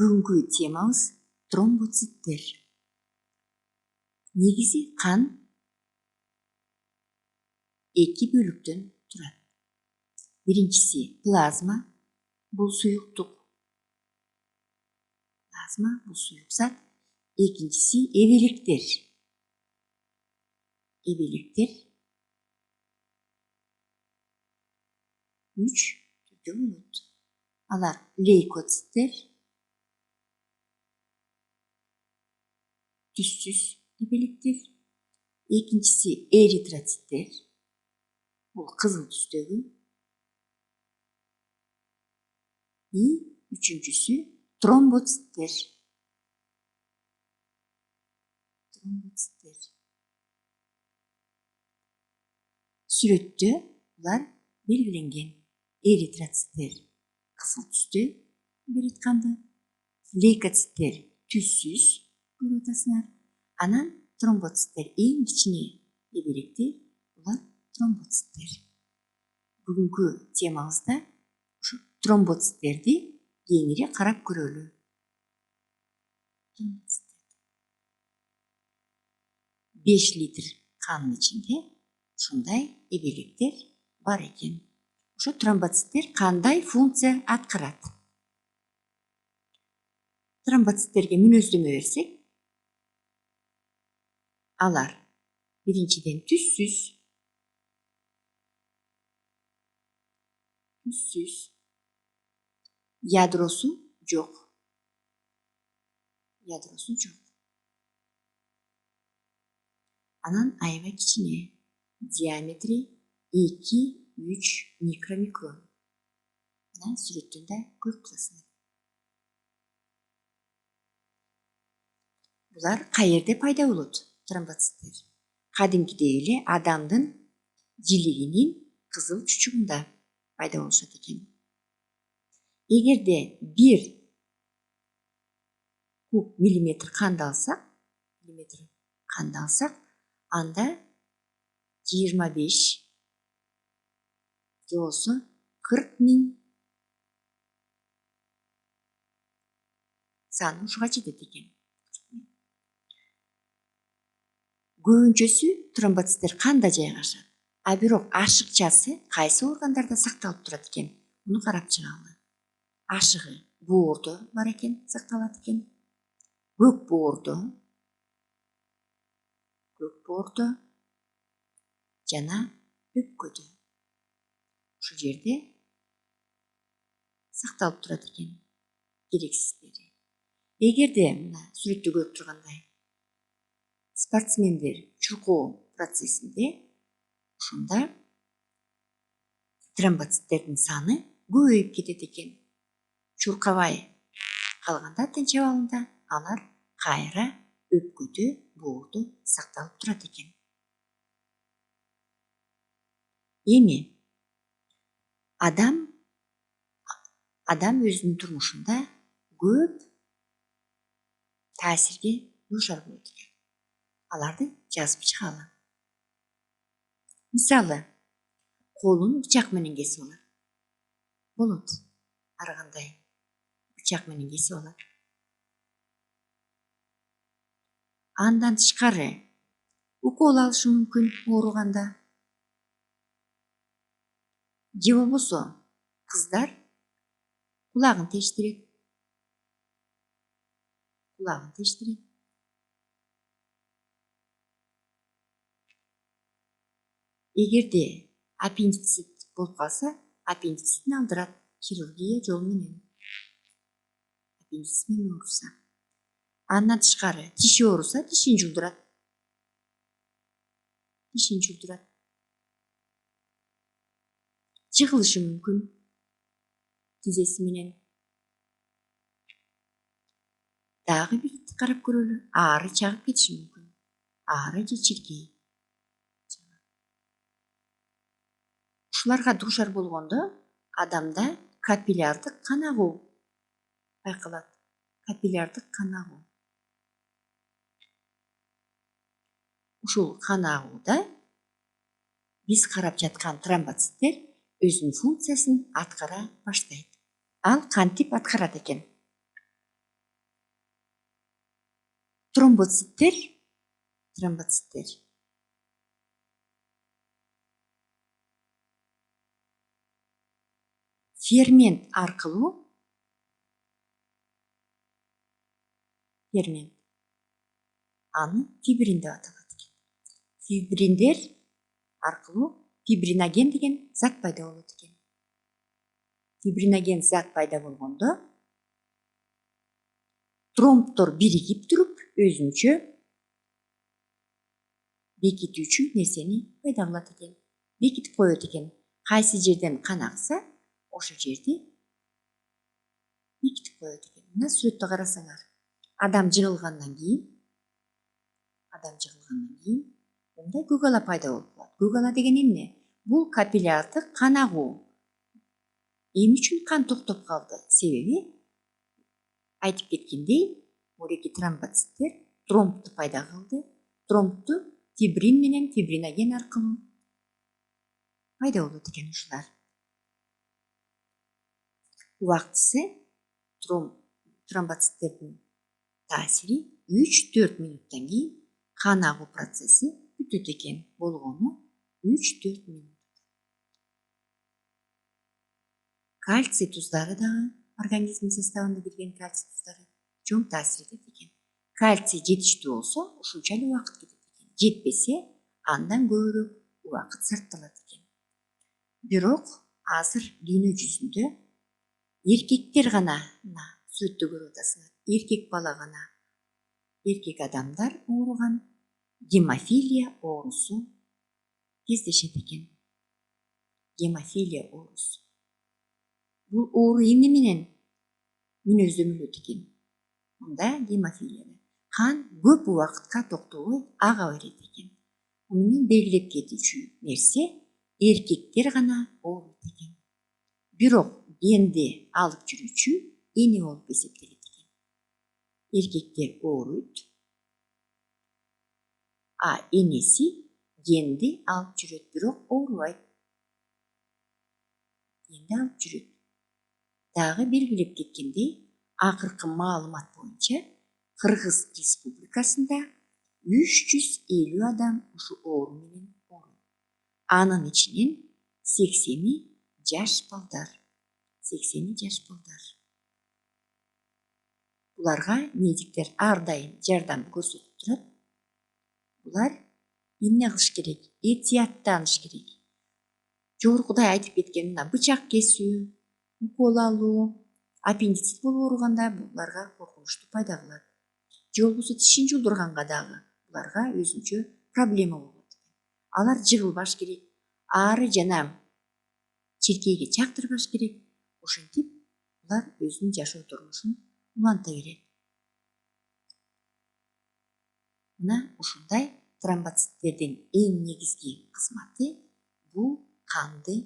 Бүгүнкү темабыз тромбоциттер. Негизи кан эки бөлүктөн турат. Биринчиси плазма, бул суюктук. Плазма бул суюк зат. Экинчиси эбелектер. Эбелектер 3 түрдө болот. Алар лейкоциттер, түссүз эбелектер. Экинчиси эритроциттер. Бул кызыл түстөгү. И үчүнчүсү тромбоциттер. Сүрөттө булар белгиленген. Эритроциттер кызыл түстө берет канды. Лейкоциттер түссүз көрүп атасыңар. Анан тромбоциттер эң кичине эбелектер, булар тромбоциттер. Бүгүнкү темабызда ушу тромбоциттерди кеңири карап көрөлү. 5 литр канын ичинде ушундай эбелектер бар экен. Ошо тромбоциттер кандай функция аткарат? Тромбоциттерге мүнөздөмө берсек, алар биринчиден түссүз, ядросу жок. Анан аябай кичине, диаметри 2-3 микромикрон. Мына сүрөттөн көрүп атасыңар. Булар каерде пайда болот? Тромбоциттер кадимкидей эле адамдын жилигинин кызыл чучугунда пайда болушат экен. Эгерде 1 куб миллиметр канды алсак, анда 25 же болсо 40 000 саны ушуга жетет экен. Көбүнчөсү тромбоциттер канда жайгашат. А бирок ашыкчасы кайсы органдарда сакталып турат экен? Муну карап чыгалы. Ашыгы боордо бар экен, сакталат экен. Көк боордо жана өпкөдө. Ушул жерде сакталып турат экен керексиздери. Эгерде мына сүрөттө көрүп тургандай спортсмендер чуркоо процессинде, ошондо тромбоциттердин саны көбөйүп кетет экен. Чуркабай калганда тынч абалында алар кайра өпкөдө, боордо сакталып турат экен. Эми адам өзүнүн турмушунда көп таасирге дуушар болот экен. Аларды жазып чыгалы. Мисалы, колун бычак менен кесип алат. Болот. Ар кандай бычак менен кесип алат. Андан тышкары укол алышы мүмкүн ооруганда. Же болбосо кыздар кулагын тештирет. Эгерде аппендицит болуп калса, аппендицитин алдырат хирургия жолу менен. Аппендицит менен ооруса. Андан тышкары тиши ооруса, тишин жулдурат. Чыгылышы мүмкүн тизеси менен. Дагы бир карап көрөлү. Аары чагып кетиши мүмкүн. Аары же чиркей. Ушуларга дуушар болгондо адамда капиллярдык кан агуу байкалат. Ушул кан агууда биз карап жаткан тромбоциттер өзүнүн функциясын аткара баштайт. Ал кантип аткарат экен? тромбоциттер фермент аркылуу аны фибрин деп аталат экен. Фибриндер аркылуу фибриноген деген зат пайда болот экен. Фибриноген зат пайда болгондо тромбтор биригип туруп өзүнчө бекитүүчү нерсени пайда кылат экен. Бекитип коет экен. Кайсы жерден кан акса, ошол жерди бекитип коет экен. Мына сүрөттө карасаңар, адам жыгылгандан кийин мындай көк ала пайда болуп калат. Көк ала деген эмне? Бул капиллярдык кан агуу. Эмне үчүн кан токтоп калды? Себеби айтып кеткендей, муреки тромбоциттер тромбту пайда кылды. Тромбту фибрин менен фибриноген аркылуу пайда болот экен ушулар. Убактысы тромбоциттердин таасири 3-4 минуттан кийин кан агуу процесси бүтөт экен. Болгону 3-4 минут. Кальций туздары дагы организмдин составына кирген кальций туздары чоң таасир этет экен. Кальций жетиштүү болсо, ушунчалык убакыт кетет экен. Жетпесе, андан көбүрөөк убакыт сарпталат экен. Бирок азыр дүйнө жүзүндө эркектер гана, мына сүрөттө көрүп атасыңар, эркек бала гана, эркек адамдар ооруган гемофилия оорусу кездешет экен. Гемофилия оорусу. Бул оору эмне менен мүнөздөмөлөт экен? Мында гемофилияда кан көп убакытка токтобой ага берет экен. Муну менен белгилеп кетүүчү нерсе эркектер гана ооруйт экен. Бирок генди алып жүрүүчү эне болуп эсептелет экен. Эркектер ооруйт, а энеси генди алып жүрөт, бирок оорубайт. Генди алып жүрөт. Дагы белгилеп кеткендей, акыркы маалымат боюнча Кыргыз Республикасында 350 адам ушу оору менен ооруйт. Анын ичинен 80 жаш балдар. Буларга медиктер ар дайым жардам көрсөтүп турат. Булар эмне кылыш керек? Этияттаныш керек. Жогоркудай айтып кеткен мына бычак кесүү, укол алуу, аппендицит болуп ооруганда буларга коркунучту пайда кылат. Же болбосо тишин жулдурганга дагы буларга өзүнчө проблема болот. Алар жыгылбаш керек, ары жана чиркейге чактырбаш керек. Ошентип булар өзүнүн жашоо турмушун уланта берет. Мына ушундай тромбоциттердин эң негизги кызматы бул канды